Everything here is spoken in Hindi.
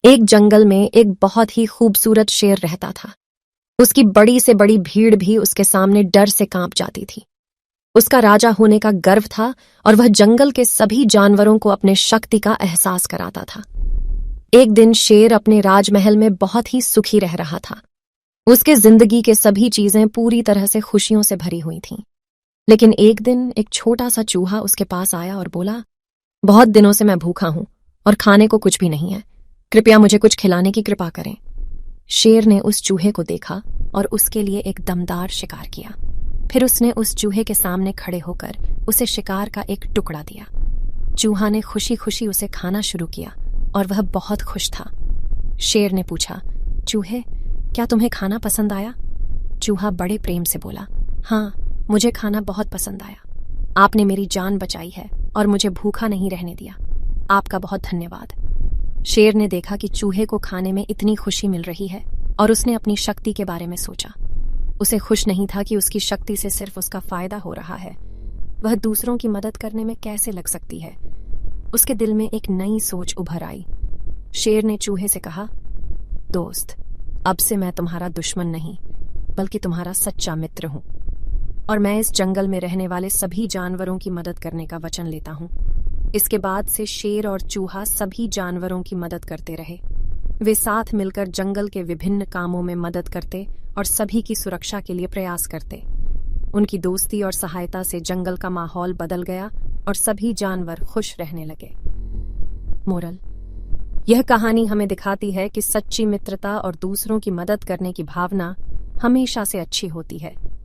एक जंगल में एक बहुत ही खूबसूरत शेर रहता था। उसकी बड़ी से बड़ी भीड़ भी उसके सामने डर से कांप जाती थी। उसका राजा होने का गर्व था और वह जंगल के सभी जानवरों को अपने शक्ति का एहसास कराता था। एक दिन शेर अपने राजमहल में बहुत ही सुखी रह रहा था। उसके जिंदगी के सभी चीजें पूरी तरह से खुशियों से भरी हुई थीं। लेकिन एक दिन एक छोटा सा चूहा उसके पास आया और बोला, बहुत दिनों से मैं भूखा हूं और खाने को कुछ भी नहीं है। कृपया मुझे कुछ खिलाने की कृपा करें। शेर ने उस चूहे को देखा और उसके लिए एक दमदार शिकार किया। फिर उसने उस चूहे के सामने खड़े होकर उसे शिकार का एक टुकड़ा दिया। चूहा ने खुशी खुशी उसे खाना शुरू किया और वह बहुत खुश था। शेर ने पूछा, चूहे, क्या तुम्हें खाना पसंद आया? चूहा बड़े प्रेम से बोला, हाँ, मुझे खाना बहुत पसंद आया। आपने मेरी जान बचाई है और मुझे भूखा नहीं रहने दिया। आपका बहुत धन्यवाद। शेर ने देखा कि चूहे को खाने में इतनी खुशी मिल रही है और उसने अपनी शक्ति के बारे में सोचा। उसे खुश नहीं था कि उसकी शक्ति से सिर्फ उसका फायदा हो रहा है। वह दूसरों की मदद करने में कैसे लग सकती है? उसके दिल में एक नई सोच उभर आई। शेर ने चूहे से कहा, दोस्त, अब से मैं तुम्हारा दुश्मन नहीं बल्कि तुम्हारा सच्चा मित्र हूं और मैं इस जंगल में रहने वाले सभी जानवरों की मदद करने का वचन लेता हूं। इसके बाद से शेर और चूहा सभी जानवरों की मदद करते रहे। वे साथ मिलकर जंगल के विभिन्न कामों में मदद करते और सभी की सुरक्षा के लिए प्रयास करते। उनकी दोस्ती और सहायता से जंगल का माहौल बदल गया और सभी जानवर खुश रहने लगे। मोरल: यह कहानी हमें दिखाती है कि सच्ची मित्रता और दूसरों की मदद करने की भावना हमेशा से अच्छी होती है।